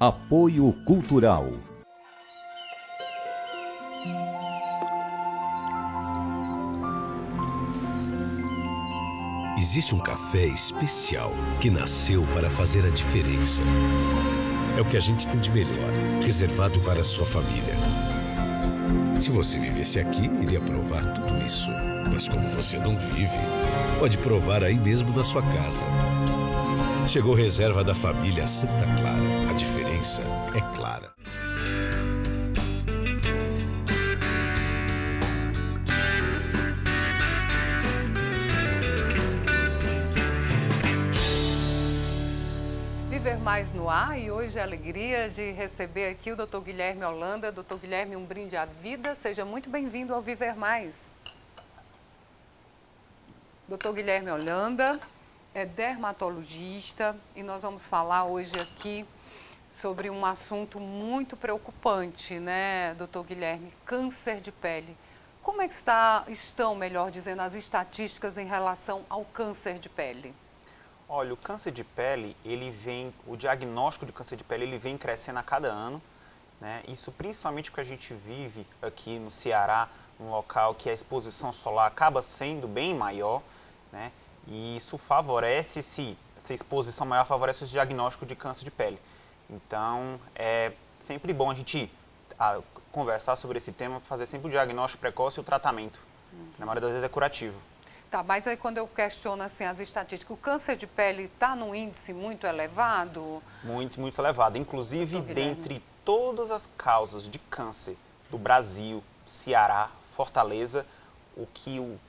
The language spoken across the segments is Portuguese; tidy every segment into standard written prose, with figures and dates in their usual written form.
Apoio Cultural. Existe um café especial que nasceu para fazer a diferença. É o que a gente tem de melhor, reservado para a sua família. Se você vivesse aqui, iria provar tudo isso. Mas como você não vive, pode provar aí mesmo na sua casa. Chegou reserva da família Santa Clara. A diferença é clara. Viver Mais no ar, e hoje a alegria de receber aqui o Dr. Guilherme Holanda. Dr. Guilherme, um brinde à vida. Seja muito bem-vindo ao Viver Mais. Dr. Guilherme Holanda é dermatologista e nós vamos falar hoje aqui sobre um assunto muito preocupante, né, Dr. Guilherme? Câncer de pele. Como é que estão, melhor dizendo, as estatísticas em relação ao câncer de pele? Olha, o câncer de pele, o diagnóstico de câncer de pele, ele vem crescendo a cada ano, né? Isso principalmente porque a gente vive aqui no Ceará, um local que a exposição solar acaba sendo bem maior, né? E isso favorece, essa exposição maior favorece o diagnóstico de câncer de pele. Então, é sempre bom a gente conversar sobre esse tema, fazer sempre o diagnóstico precoce e o tratamento. Na maioria das vezes é curativo. Tá, mas aí quando eu questiono assim, as estatísticas, o câncer de pele está num índice muito elevado? Muito, muito elevado. Inclusive, dentre todas as causas de câncer do Brasil, Ceará, Fortaleza, o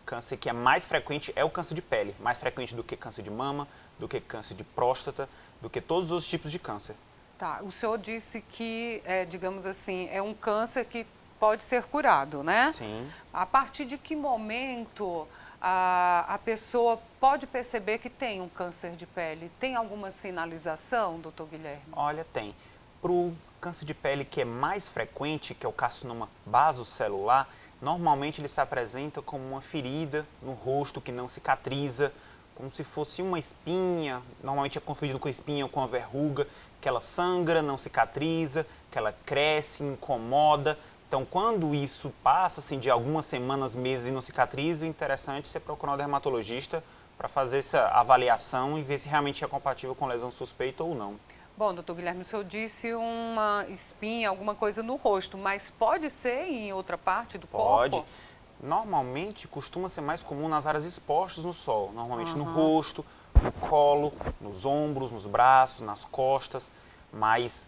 câncer que é mais frequente é o câncer de pele. Mais frequente do que câncer de mama, do que câncer de próstata, do que todos os tipos de câncer. Tá, o senhor disse que, digamos assim, é um câncer que pode ser curado, né? Sim. A partir de que momento a pessoa pode perceber que tem um câncer de pele? Tem alguma sinalização, doutor Guilherme? Olha, tem. Para o câncer de pele que é mais frequente, que é o carcinoma basocelular, normalmente ele se apresenta como uma ferida no rosto que não cicatriza, como se fosse uma espinha, normalmente é confundido com espinha ou com uma verruga, que ela sangra, não cicatriza, que ela cresce, incomoda. Então, quando isso passa assim, de algumas semanas, meses e não cicatriza, o interessante é você procurar um dermatologista para fazer essa avaliação e ver se realmente é compatível com lesão suspeita ou não. Bom, doutor Guilherme, o senhor disse uma espinha, alguma coisa no rosto, mas pode ser em outra parte do corpo? Pode. Normalmente, costuma ser mais comum nas áreas expostas no sol, normalmente no rosto, no colo, nos ombros, nos braços, nas costas, mas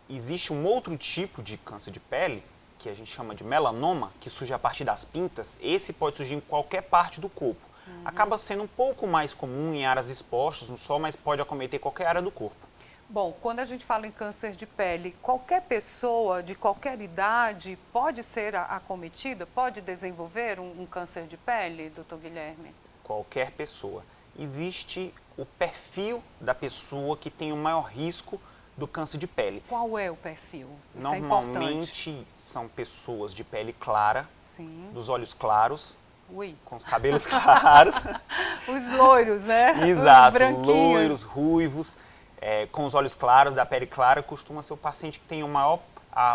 existe um outro tipo de câncer de pele, que a gente chama de melanoma, que surge a partir das pintas. Esse pode surgir em qualquer parte do corpo. Acaba sendo um pouco mais comum em áreas expostas no sol, mas pode acometer qualquer área do corpo. Bom, quando a gente fala em câncer de pele, qualquer pessoa de qualquer idade pode ser acometida, pode desenvolver um câncer de pele, doutor Guilherme? Qualquer pessoa. Existe o perfil da pessoa que tem o maior risco do câncer de pele. Qual é o perfil? Isso Normalmente são pessoas de pele clara, Sim. dos olhos claros, Ui. com os cabelos claros. Os loiros, né? Exato, Os loiros, ruivos, com os olhos claros, da pele clara, costuma ser o paciente que tem a maior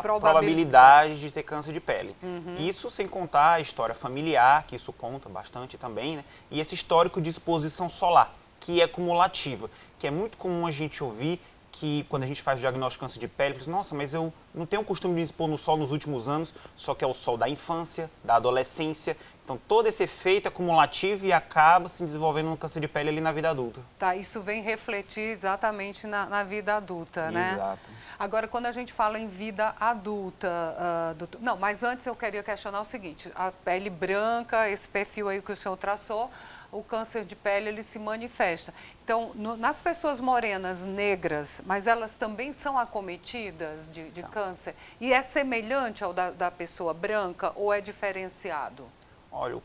probabilidade de ter câncer de pele. Isso sem contar a história familiar, que isso conta bastante também, né? E esse histórico de exposição solar, que é cumulativa, que é muito comum a gente ouvir que quando a gente faz o diagnóstico de câncer de pele, diz, nossa, mas eu não tenho o costume de me expor no sol nos últimos anos, só que é o sol da infância, da adolescência. Então, todo esse efeito é cumulativo e acaba se desenvolvendo no câncer de pele ali na vida adulta. Tá, isso vem refletir exatamente na vida adulta, né? Exato. Agora, quando a gente fala em vida adulta, não, mas antes eu queria questionar o seguinte, a pele branca, esse perfil aí que o senhor traçou, o câncer de pele, ele se manifesta. Então, nas pessoas morenas, negras, mas elas também são acometidas de câncer? E é semelhante ao da pessoa branca ou é diferenciado? Olha,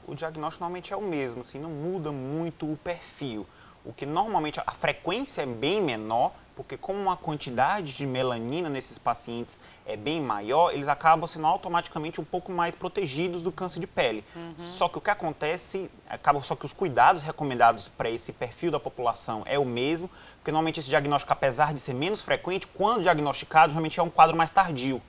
o diagnóstico normalmente é o mesmo, assim, não muda muito o perfil. O que normalmente, a frequência é bem menor, porque como a quantidade de melanina nesses pacientes é bem maior, eles acabam sendo automaticamente um pouco mais protegidos do câncer de pele. Só que o que acontece, só que os cuidados recomendados para esse perfil da população é o mesmo, porque normalmente esse diagnóstico, apesar de ser menos frequente, quando diagnosticado, realmente é um quadro mais tardio.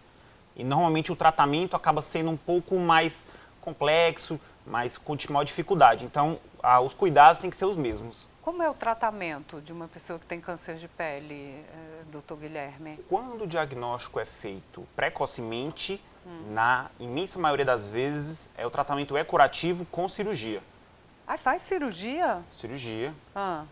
E normalmente o tratamento acaba sendo um pouco mais complexo, mas com maior dificuldade. Então, os cuidados têm que ser os mesmos. Como é o tratamento de uma pessoa que tem câncer de pele, doutor Guilherme? Quando o diagnóstico é feito precocemente, na imensa maioria das vezes, o tratamento é curativo com cirurgia. Ah, faz cirurgia? Cirurgia. Ah.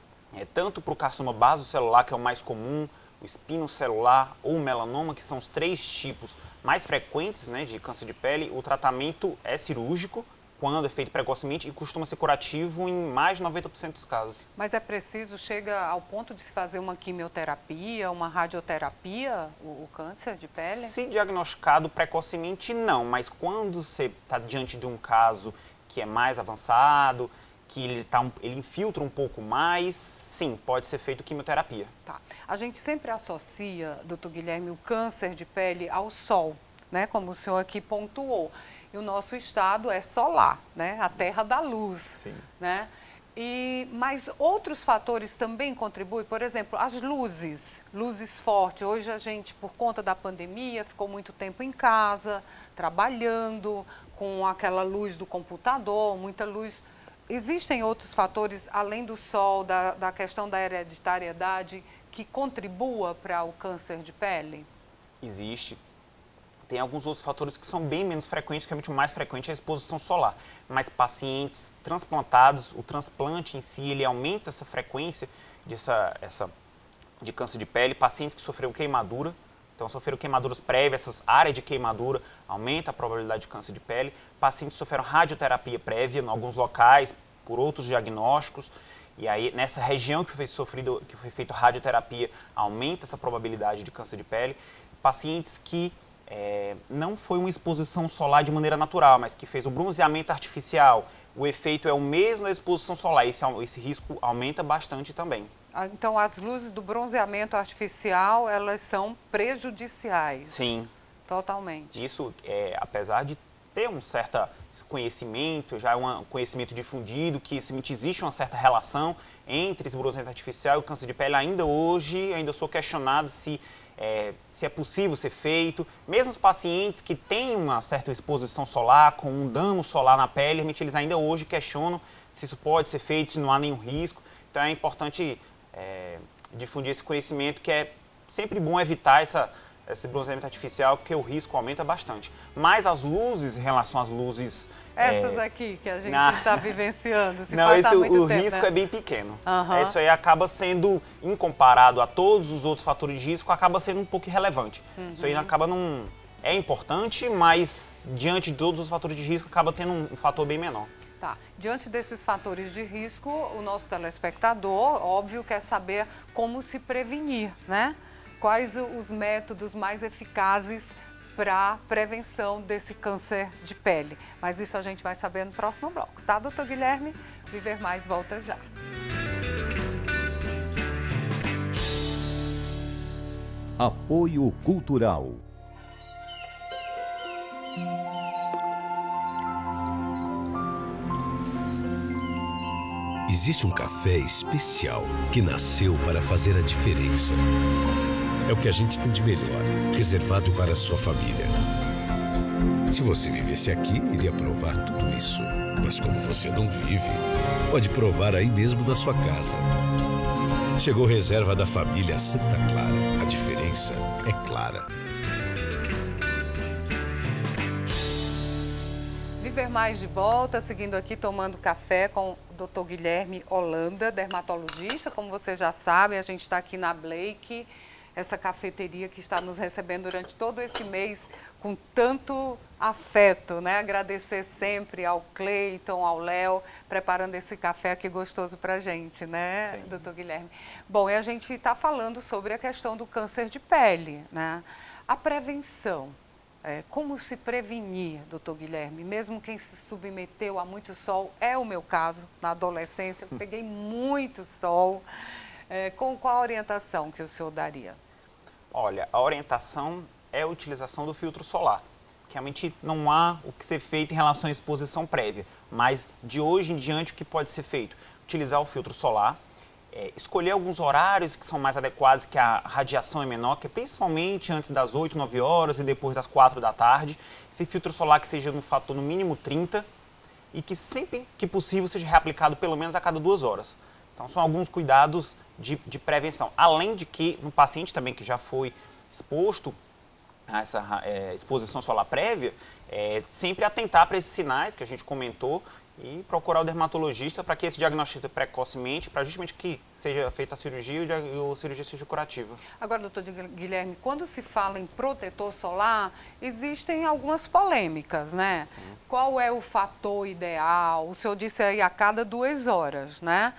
Tanto para o carcinoma basocelular, que é o mais comum, o espinocelular ou o melanoma, que são os 3 tipos mais frequentes, né, de câncer de pele, o tratamento é cirúrgico, quando é feito precocemente, e costuma ser curativo em mais de 90% dos casos. Mas é preciso, chega ao ponto de se fazer uma quimioterapia, uma radioterapia, o câncer de pele? Se diagnosticado precocemente, não, mas quando você está diante de um caso que é mais avançado, que ele infiltra um pouco mais, sim, pode ser feito quimioterapia. Tá. A gente sempre associa, doutor Guilherme, o câncer de pele ao sol, né? Como o senhor aqui pontuou. E o nosso estado é solar, né? A terra da luz. Sim. Né? Mas outros fatores também contribuem, por exemplo, as luzes fortes. Hoje a gente, por conta da pandemia, ficou muito tempo em casa, trabalhando, com aquela luz do computador, muita luz. Existem outros fatores, além do sol, da questão da hereditariedade, que contribua para o câncer de pele? Existe. Tem alguns outros fatores que são bem menos frequentes, que realmente o mais frequente é a exposição solar. Mas pacientes transplantados, o transplante em si, ele aumenta essa frequência de câncer de pele. Pacientes que sofreram queimadura, então sofreram queimaduras prévias, essas áreas de queimadura, aumenta a probabilidade de câncer de pele. Pacientes que sofreram radioterapia prévia em alguns locais, por outros diagnósticos. E aí, nessa região que foi feita radioterapia, aumenta essa probabilidade de câncer de pele. Pacientes que não foi uma exposição solar de maneira natural, mas que fez o bronzeamento artificial, o efeito é o mesmo da exposição solar, esse risco aumenta bastante também. Então, as luzes do bronzeamento artificial, elas são prejudiciais? Sim. Totalmente. Isso, apesar de ter um certo conhecimento, já é um conhecimento difundido, que existe uma certa relação entre esse bronzeamento artificial e o câncer de pele, ainda sou questionado se é possível ser feito. Mesmo os pacientes que têm uma certa exposição solar, com um dano solar na pele, realmente eles ainda hoje questionam se isso pode ser feito, se não há nenhum risco. Então é importante difundir esse conhecimento, que é sempre bom evitar esse bronzeamento artificial, porque o risco aumenta bastante. Mas as luzes, em relação às luzes... Essas aqui que a gente está vivenciando, o risco é bem pequeno. Isso aí acaba sendo, comparado a todos os outros fatores de risco, acaba sendo um pouco irrelevante. Isso aí acaba não... É importante, mas diante de todos os fatores de risco, acaba tendo um fator bem menor. Tá. Diante desses fatores de risco, o nosso telespectador, óbvio, quer saber como se prevenir, né? Quais os métodos mais eficazes para a prevenção desse câncer de pele. Mas isso a gente vai saber no próximo bloco, tá, doutor Guilherme? Viver Mais volta já. Apoio Cultural. Existe um café especial que nasceu para fazer a diferença. É o que a gente tem de melhor, reservado para a sua família. Se você vivesse aqui, iria provar tudo isso. Mas como você não vive, pode provar aí mesmo na sua casa. Chegou reserva da família Santa Clara. A diferença é clara. Viver Mais de volta, seguindo aqui tomando café com o Dr. Guilherme Holanda, dermatologista. Como vocês já sabem, a gente está aqui na Blake, essa cafeteria que está nos recebendo durante todo esse mês com tanto afeto, né? Agradecer sempre ao Cleiton, ao Léo, preparando esse café aqui gostoso para a gente, né, Sim. doutor Guilherme? Bom, e a gente está falando sobre a questão do câncer de pele, né? A prevenção. Como se prevenir, doutor Guilherme? Mesmo quem se submeteu a muito sol, é o meu caso, na adolescência, eu peguei muito sol. Qual a orientação que o senhor daria? Olha, a orientação é a utilização do filtro solar. Realmente não há o que ser feito em relação à exposição prévia, mas de hoje em diante o que pode ser feito? Utilizar o filtro solar, escolher alguns horários que são mais adequados, que a radiação é menor, que é principalmente antes das 8, 9 horas e depois das 4 da tarde. Esse filtro solar que seja no fator no mínimo 30 e que sempre que possível seja reaplicado pelo menos a cada 2 horas. Então são alguns cuidados de prevenção. Além de que no paciente também que já foi exposto a essa exposição solar prévia, sempre atentar para esses sinais que a gente comentou e procurar o dermatologista para que esse diagnóstico precocemente, para justamente que seja feita a cirurgia e a cirurgia seja curativa. Agora, doutor Guilherme, quando se fala em protetor solar, existem algumas polêmicas, né? Sim. Qual é o fator ideal? O senhor disse aí a cada 2 horas, né?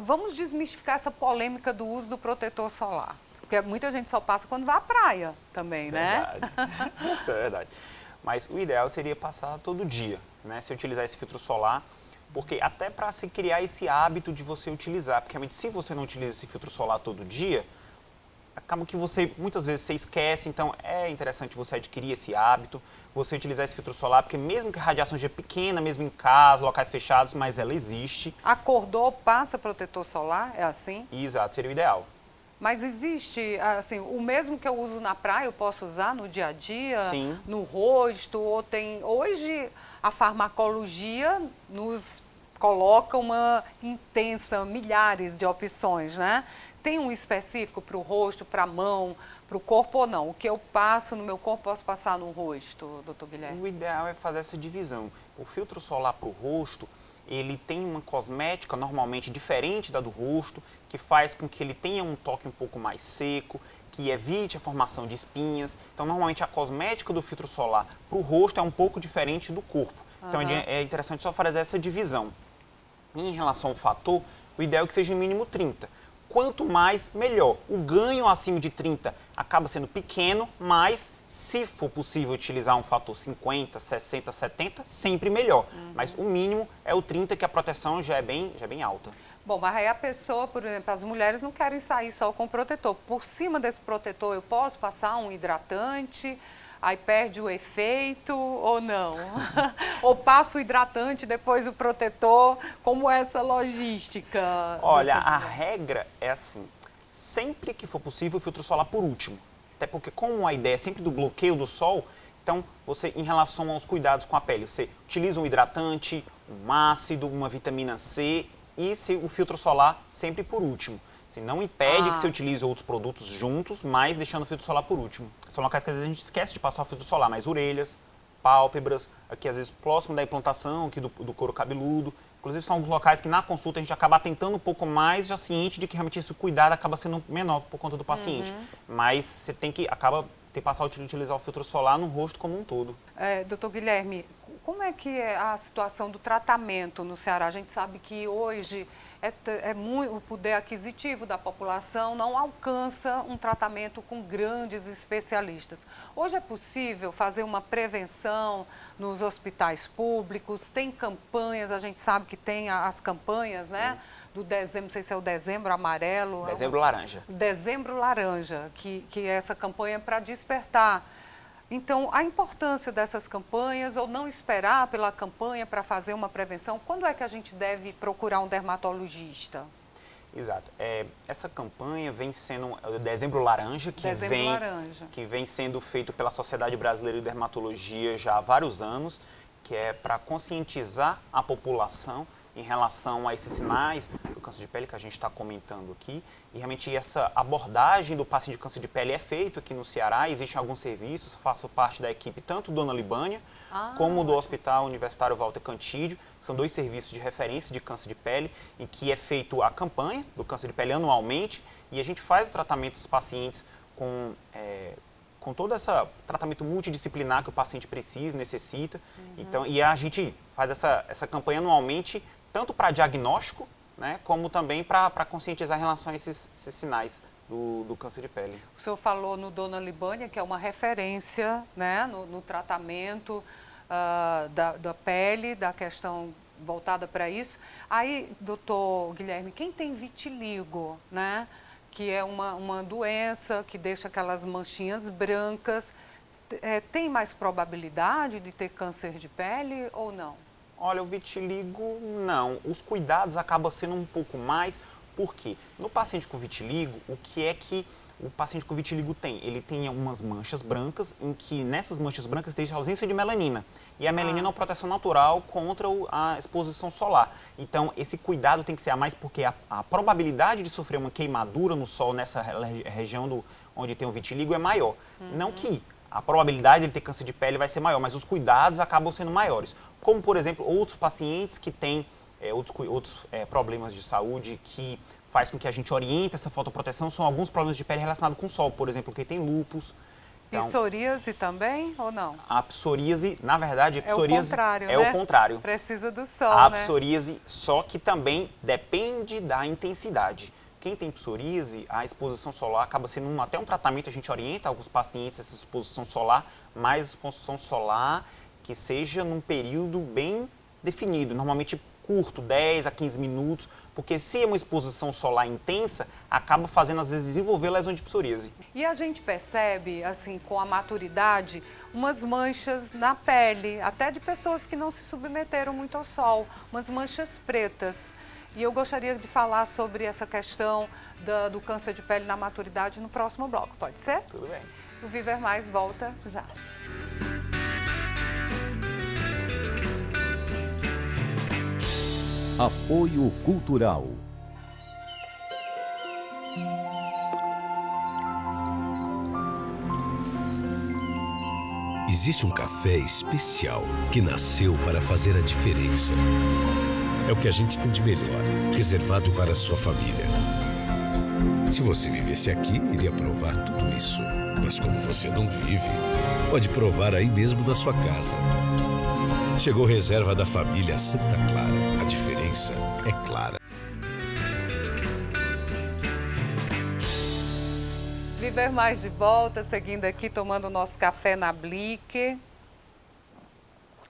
Vamos desmistificar essa polêmica do uso do protetor solar. Porque muita gente só passa quando vai à praia também, né? Verdade. Isso é verdade. Mas o ideal seria passar todo dia, né? Se utilizar esse filtro solar, porque até para se criar esse hábito de você utilizar, porque realmente se você não utiliza esse filtro solar todo dia, acaba que muitas vezes você esquece, então é interessante você adquirir esse hábito, você utilizar esse filtro solar, porque mesmo que a radiação seja pequena, mesmo em casa, locais fechados, mas ela existe. Acordou, passa protetor solar, é assim? Exato, seria o ideal. Mas existe, assim, o mesmo que eu uso na praia, eu posso usar no dia a dia? Sim. No rosto, ou tem... Hoje a farmacologia nos coloca uma intensa, milhares de opções, né? Tem um específico para o rosto, para a mão, para o corpo ou não? O que eu passo no meu corpo, posso passar no rosto, doutor Guilherme? O ideal é fazer essa divisão. O filtro solar para o rosto, ele tem uma cosmética normalmente diferente da do rosto, que faz com que ele tenha um toque um pouco mais seco, que evite a formação de espinhas. Então, normalmente a cosmética do filtro solar para o rosto é um pouco diferente do corpo. Então, é interessante só fazer essa divisão. Em relação ao fator, o ideal é que seja no mínimo 30. Quanto mais, melhor. O ganho acima de 30 acaba sendo pequeno, mas se for possível utilizar um fator 50, 60, 70, sempre melhor. Mas o mínimo é o 30, que a proteção já é bem alta. Bom, mas aí a pessoa, por exemplo, as mulheres não querem sair só com protetor. Por cima desse protetor eu posso passar um hidratante, aí perde o efeito ou não? Ou passo o hidratante, depois o protetor, como é essa logística? Olha, a regra é assim, sempre que for possível o filtro solar por último. Até porque como a ideia é sempre do bloqueio do sol, então você, em relação aos cuidados com a pele, você utiliza um hidratante, um ácido, uma vitamina C e o filtro solar sempre por último. Assim, não impede que você utilize outros produtos juntos, mas deixando o filtro solar por último. São locais que às vezes a gente esquece de passar o filtro solar, mas orelhas, pálpebras, aqui às vezes próximo da implantação aqui do couro cabeludo. Inclusive são alguns locais que na consulta a gente acaba atentando um pouco mais, já ciente de que realmente esse cuidado acaba sendo menor por conta do paciente. Mas você tem que passar a utilizar o filtro solar no rosto como um todo. Doutor Guilherme, como é que é a situação do tratamento no Ceará? A gente sabe que hoje o poder aquisitivo da população não alcança um tratamento com grandes especialistas. Hoje é possível fazer uma prevenção nos hospitais públicos? Tem campanhas, a gente sabe que tem as campanhas, né? Do dezembro, não sei se é o dezembro amarelo. Dezembro laranja. Dezembro laranja, que é essa campanha para despertar. Então, a importância dessas campanhas, ou não esperar pela campanha para fazer uma prevenção, quando é que a gente deve procurar um dermatologista? Exato. Essa campanha vem sendo o Dezembro Laranja, que vem sendo feito pela Sociedade Brasileira de Dermatologia já há vários anos, que é para conscientizar a população em relação a esses sinais do câncer de pele que a gente está comentando aqui. E realmente essa abordagem do paciente de câncer de pele é feita aqui no Ceará. Existem alguns serviços, faço parte da equipe tanto do Dona Libânia como do Hospital Universitário Walter Cantídio. São 2 serviços de referência de câncer de pele, em que é feito a campanha do câncer de pele anualmente e a gente faz o tratamento dos pacientes com todo esse tratamento multidisciplinar que o paciente precisa, necessita. Então, e a gente faz essa campanha anualmente, tanto para diagnóstico, né, como também para conscientizar em relação a esses sinais do câncer de pele. O senhor falou no Dona Libânia, que é uma referência, né, no tratamento da pele, da questão voltada para isso. Aí, doutor Guilherme, quem tem vitiligo, né? Que é uma doença que deixa aquelas manchinhas brancas, tem mais probabilidade de ter câncer de pele ou não? Olha, o vitiligo, não. Os cuidados acabam sendo um pouco mais, porque no paciente com vitiligo, o que o paciente com vitiligo tem? Ele tem umas manchas brancas, em que nessas manchas brancas tem ausência de melanina. E a melanina é uma proteção natural contra a exposição solar. Então, esse cuidado tem que ser a mais, porque a probabilidade de sofrer uma queimadura no sol nessa região onde tem o vitiligo é maior. Não que a probabilidade de ele ter câncer de pele vai ser maior, mas os cuidados acabam sendo maiores. Como, por exemplo, outros pacientes que têm outros problemas de saúde que faz com que a gente oriente essa fotoproteção, são alguns problemas de pele relacionados com o sol, por exemplo, quem tem lúpus. Então, psoríase também ou não? A psoríase, na verdade, é o contrário, é né? o contrário. Precisa do sol, a né? psoríase, só que também depende da intensidade. Quem tem psoríase, a exposição solar acaba sendo até um tratamento, a gente orienta alguns pacientes essa exposição solar, mas exposição solar que seja num período bem definido, normalmente curto, 10 a 15 minutos, porque se é uma exposição solar intensa, acaba fazendo às vezes desenvolver lesão de psoríase. E a gente percebe, assim, com a maturidade, umas manchas na pele, até de pessoas que não se submeteram muito ao sol, umas manchas pretas. E eu gostaria de falar sobre essa questão do câncer de pele na maturidade no próximo bloco, pode ser? Tudo bem. O Viver Mais volta já. Apoio Cultural. Existe um café especial que nasceu para fazer a diferença. É o que a gente tem de melhor, reservado para a sua família. Se você vivesse aqui, iria provar tudo isso. Mas como você não vive, pode provar aí mesmo na sua casa. Chegou reserva da família Santa Clara. A diferença é clara. Viver Mais de volta, seguindo aqui, tomando o nosso café na Blick.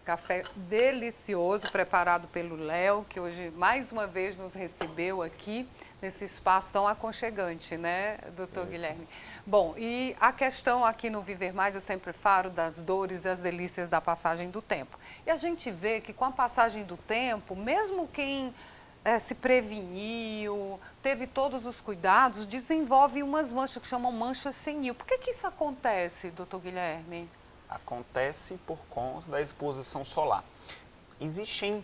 Café delicioso, preparado pelo Léo, que hoje mais uma vez nos recebeu aqui, nesse espaço tão aconchegante, né, doutor Guilherme? Bom, e a questão aqui no Viver Mais, eu sempre falo das dores e as delícias da passagem do tempo. E a gente vê que com a passagem do tempo, mesmo quem se preveniu, teve todos os cuidados, desenvolve umas manchas que chamam manchas senil. Por que isso acontece, doutor Guilherme? Acontece por conta da exposição solar. Existem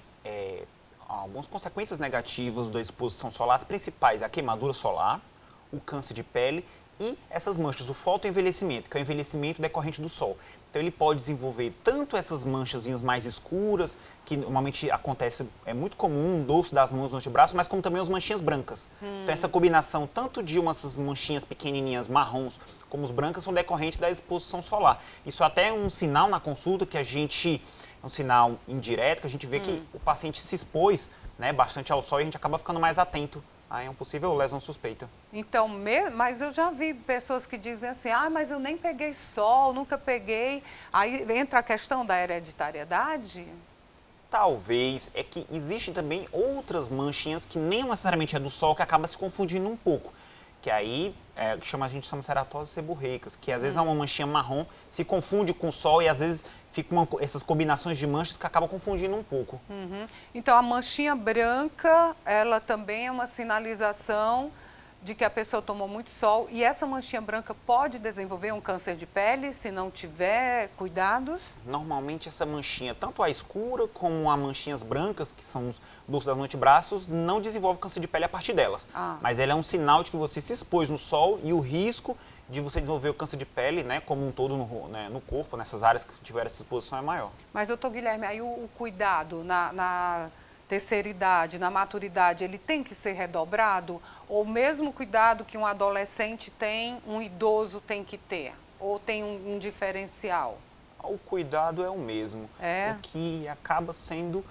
algumas consequências negativas da exposição solar, as principais, a queimadura solar, o câncer de pele e essas manchas, o fotoenvelhecimento, que é o envelhecimento decorrente do sol. Então ele pode desenvolver tanto essas manchazinhas mais escuras, que normalmente acontece, é muito comum, um dorso das mãos, no antebraço, mas como também as manchinhas brancas. Então essa combinação tanto de umas manchinhas pequenininhas marrons, como as brancas, são decorrentes da exposição solar. Isso até é um sinal na consulta que a gente, um sinal indireto, que a gente vê que o paciente se expôs, né, bastante ao sol e a gente acaba ficando mais atento a uma possível lesão suspeita. Então, mas eu já vi pessoas que dizem assim, mas eu nem peguei sol, nunca peguei. Aí entra a questão da hereditariedade? Talvez, é que existem também outras manchinhas que nem necessariamente é do sol, que acaba se confundindo um pouco. Que aí, a gente chama ceratoses seborreicas, que às vezes é uma manchinha marrom, se confunde com o sol e às vezes ficam essas combinações de manchas que acabam confundindo um pouco. Então, a manchinha branca, ela também é uma sinalização de que a pessoa tomou muito sol. E essa manchinha branca pode desenvolver um câncer de pele se não tiver cuidados? Normalmente essa manchinha, tanto a escura como as manchinhas brancas, que são os dorsos dos antebraços, não desenvolve câncer de pele a partir delas. Mas ela é um sinal de que você se expôs no sol e o risco de você desenvolver o câncer de pele, né, como um todo no corpo, nessas áreas que tiver essa exposição é maior. Mas, doutor Guilherme, aí o cuidado na terceira idade, na maturidade, ele tem que ser redobrado? Ou o mesmo cuidado que um adolescente tem, um idoso tem que ter? Ou tem um diferencial? O cuidado é o mesmo. O que acaba sendo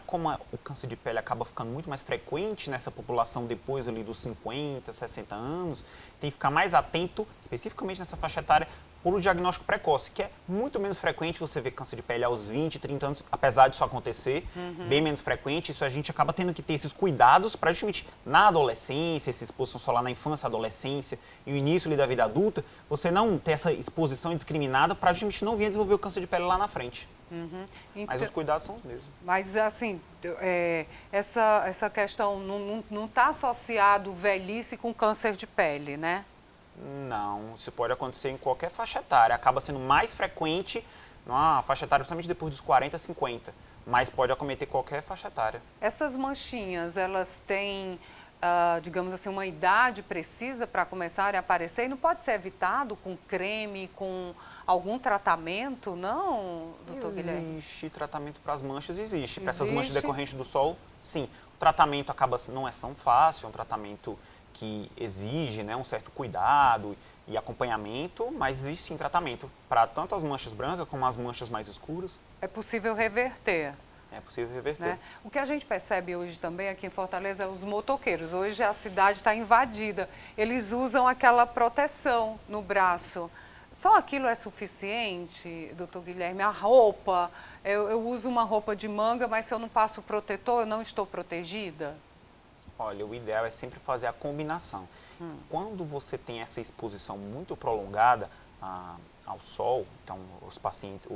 como o câncer de pele acaba ficando muito mais frequente nessa população depois ali dos 50, 60 anos, tem que ficar mais atento, especificamente nessa faixa etária, por o diagnóstico precoce, que é muito menos frequente você ver câncer de pele aos 20, 30 anos, apesar disso acontecer, bem menos frequente, isso a gente acaba tendo que ter esses cuidados para justamente na adolescência, essa exposição solar na infância, adolescência e o início ali da vida adulta, você não ter essa exposição indiscriminada para justamente não vir a desenvolver o câncer de pele lá na frente. Então, mas os cuidados são os mesmos. Mas, assim, essa questão não está associado velhice com câncer de pele, né? Não, isso pode acontecer em qualquer faixa etária. Acaba sendo mais frequente numa faixa etária, principalmente depois dos 40, 50. Mas pode acometer qualquer faixa etária. Essas manchinhas, elas têm, digamos assim, uma idade precisa para começarem a aparecer? E não pode ser evitado com creme, com algum tratamento, não, doutor Guilherme? Existe tratamento para as manchas, existe. Para essas manchas decorrentes do sol, sim. O tratamento não é tão fácil, é um tratamento que exige, né, um certo cuidado e acompanhamento, mas existe sim tratamento para tanto as manchas brancas como as manchas mais escuras. É possível reverter. É possível reverter. Né? O que a gente percebe hoje também aqui em Fortaleza é os motoqueiros. Hoje a cidade está invadida. Eles usam aquela proteção no braço. Só aquilo é suficiente, doutor Guilherme? A roupa, eu uso uma roupa de manga, mas se eu não passo protetor, eu não estou protegida? Olha, o ideal é sempre fazer a combinação. Quando você tem essa exposição muito prolongada ao sol, então os pacientes,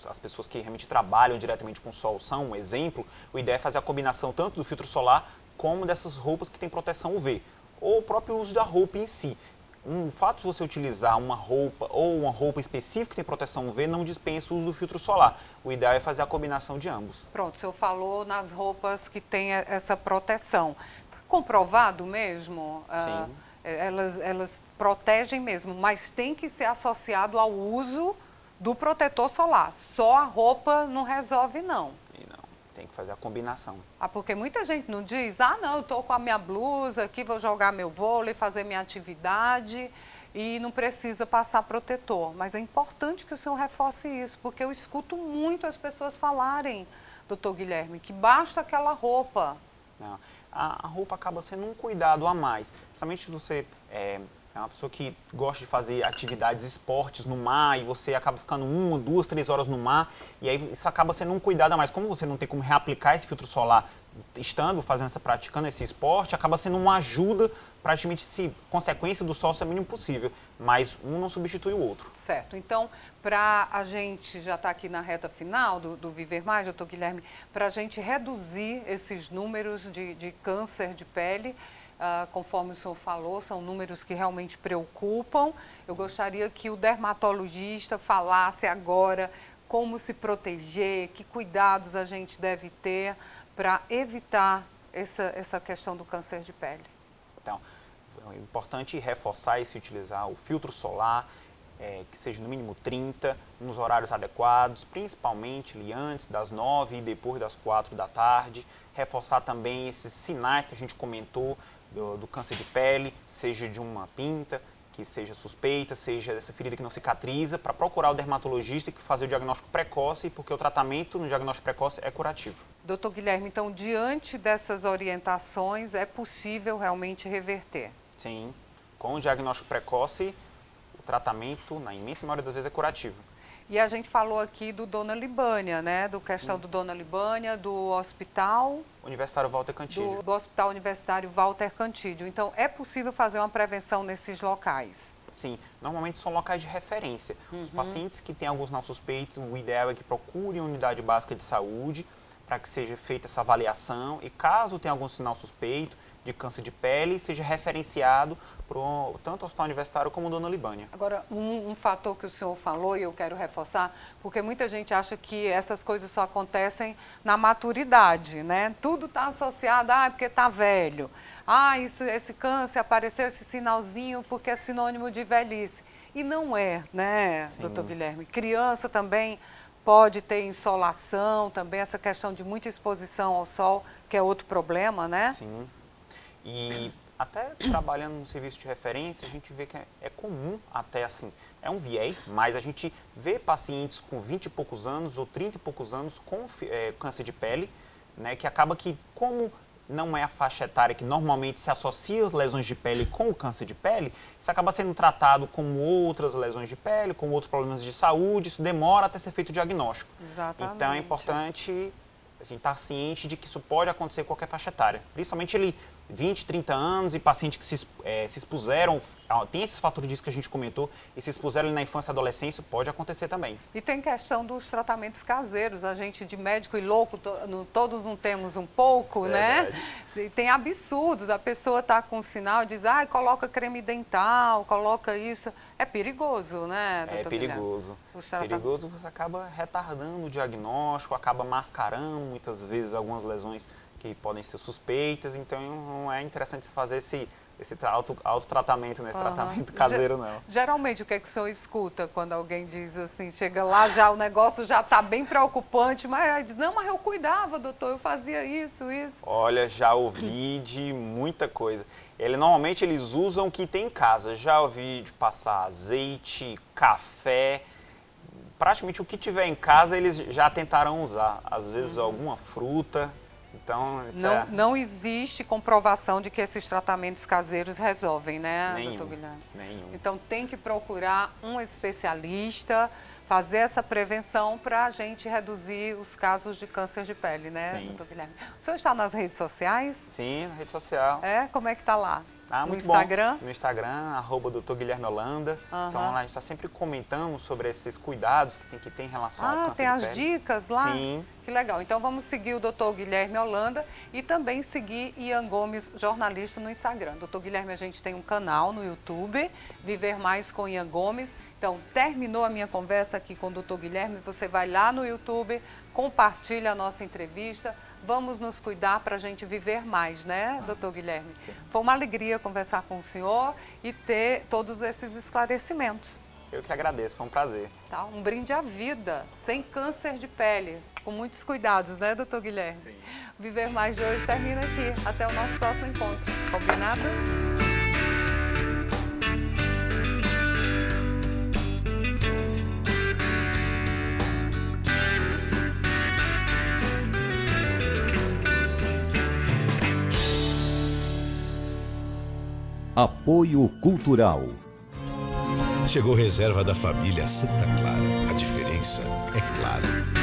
as pessoas que realmente trabalham diretamente com o sol são um exemplo, o ideal é fazer a combinação tanto do filtro solar como dessas roupas que têm proteção UV, ou o próprio uso da roupa em si. O fato de você utilizar uma roupa ou uma roupa específica que tem proteção UV não dispensa o uso do filtro solar. O ideal é fazer a combinação de ambos. Pronto, o senhor falou nas roupas que tem essa proteção. Comprovado mesmo? Sim. Elas protegem mesmo, mas tem que ser associado ao uso do protetor solar. Só a roupa não resolve, não. Tem que fazer a combinação. Porque muita gente não diz, não, eu estou com a minha blusa aqui, vou jogar meu vôlei, fazer minha atividade e não precisa passar protetor. Mas é importante que o senhor reforce isso, porque eu escuto muito as pessoas falarem, doutor Guilherme, que basta aquela roupa. Não, a roupa acaba sendo um cuidado a mais. Principalmente se você é uma pessoa que gosta de fazer atividades, esportes no mar, e você acaba ficando 1, 2, 3 horas no mar, e aí isso acaba sendo um cuidado a mais. Como você não tem como reaplicar esse filtro solar praticando esse esporte, acaba sendo uma ajuda, praticamente, se consequência do sol ser o mínimo possível. Mas um não substitui o outro. Certo. Então, para a gente já está aqui na reta final do Viver Mais, doutor Guilherme, para a gente reduzir esses números de câncer de pele, conforme o senhor falou, são números que realmente preocupam. Eu gostaria que o dermatologista falasse agora como se proteger, que cuidados a gente deve ter para evitar essa questão do câncer de pele. Então, é importante reforçar e se utilizar o filtro solar, que seja no mínimo 30, nos horários adequados, principalmente ali antes das 9 e depois das 4 da tarde. Reforçar também esses sinais que a gente comentou, do câncer de pele, seja de uma pinta, que seja suspeita, seja dessa ferida que não cicatriza, para procurar o dermatologista e fazer o diagnóstico precoce, porque o tratamento no diagnóstico precoce é curativo. Doutor Guilherme, então, diante dessas orientações, é possível realmente reverter? Sim, com o diagnóstico precoce, o tratamento, na imensa maioria das vezes, é curativo. E a gente falou aqui do Dona Libânia, né? Do questão do Dona Libânia, do Hospital Universitário Walter Cantídio. Do Hospital Universitário Walter Cantídio. Então, é possível fazer uma prevenção nesses locais? Sim, normalmente são locais de referência. Os pacientes que têm algum sinal suspeito, o ideal é que procurem a unidade básica de saúde para que seja feita essa avaliação e caso tenha algum sinal suspeito de câncer de pele, seja referenciado tanto ao Hospital Universitário como Dona Libânia. Agora, um fator que o senhor falou e eu quero reforçar, porque muita gente acha que essas coisas só acontecem na maturidade, né? Tudo está associado, porque está velho. Esse câncer apareceu, esse sinalzinho, porque é sinônimo de velhice. E não é, né, doutor Guilherme? Criança também pode ter insolação, também essa questão de muita exposição ao sol, que é outro problema, né? Sim. E até trabalhando no serviço de referência, a gente vê que é comum até assim, é um viés, mas a gente vê pacientes com 20 e poucos anos ou 30 e poucos anos com câncer de pele, né, que acaba que, como não é a faixa etária que normalmente se associa as lesões de pele com o câncer de pele, isso acaba sendo tratado como outras lesões de pele, como outros problemas de saúde, isso demora até ser feito o diagnóstico. Exatamente. Então é importante assim, estar ciente de que isso pode acontecer em qualquer faixa etária. Principalmente 20, 30 anos e pacientes que se expuseram, tem esses fatores disso que a gente comentou, e se expuseram na infância e adolescência, pode acontecer também. E tem questão dos tratamentos caseiros, a gente de médico e louco, todos não temos um pouco, Verdade. né? E tem absurdos, a pessoa está com sinal e diz, coloca creme dental, coloca isso. É perigoso, né, doutor perigoso. Perigoso, você acaba retardando o diagnóstico, acaba mascarando muitas vezes algumas lesões que podem ser suspeitas, então não é interessante se fazer esse autotratamento, né? Esse tratamento caseiro, não. Geralmente, o que é que o senhor escuta quando alguém diz assim, chega lá, já o negócio já está bem preocupante, mas diz, não, mas eu cuidava, doutor, eu fazia isso. Olha, já ouvi de muita coisa. Normalmente eles usam o que tem em casa, já ouvi de passar azeite, café, praticamente o que tiver em casa eles já tentaram usar, às vezes alguma fruta. Então, não existe comprovação de que esses tratamentos caseiros resolvem, né, doutor Guilherme? Nenhum. Então tem que procurar um especialista, fazer essa prevenção para a gente reduzir os casos de câncer de pele, né, Sim. doutor Guilherme? O senhor está nas redes sociais? Sim, na rede social. Como é que está lá? No muito Instagram? Bom. No Instagram, @Dr. Guilherme Holanda. Então lá a gente está sempre comentando sobre esses cuidados que tem que ter em relação ao câncer de pele. Tem as dicas lá? Sim. Que legal. Então vamos seguir o Dr. Guilherme Holanda e também seguir Ian Gomes, jornalista, no Instagram. Dr. Guilherme, a gente tem um canal no YouTube, Viver Mais com Ian Gomes. Então, terminou a minha conversa aqui com o Dr. Guilherme, você vai lá no YouTube, compartilha a nossa entrevista. Vamos nos cuidar para a gente viver mais, né, doutor Guilherme? Foi uma alegria conversar com o senhor e ter todos esses esclarecimentos. Eu que agradeço, foi um prazer. Tá, um brinde à vida, sem câncer de pele, com muitos cuidados, né, doutor Guilherme? Sim. Viver Mais de hoje termina aqui. Até o nosso próximo encontro. Combinado? Apoio Cultural. Chegou reserva da família Santa Clara. A diferença é clara.